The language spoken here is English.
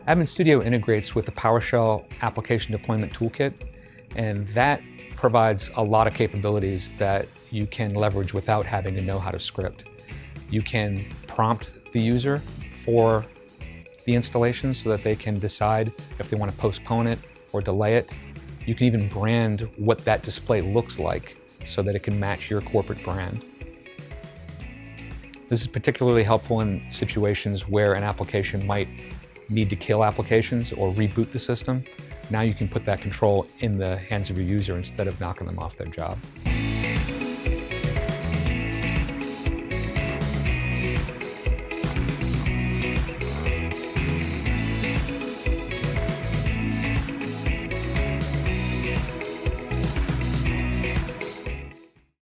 AdminStudio integrates with the PowerShell application deployment toolkit, and that provides a lot of capabilities that you can leverage without having to know how to script. You can prompt the user for the installation so that they can decide if they want to postpone it or delay it. You can even brand what that display looks like so that it can match your corporate brand. This is particularly helpful in situations where an application might need to kill applications or reboot the system. Now you can put that control in the hands of your user instead of knocking them off their job.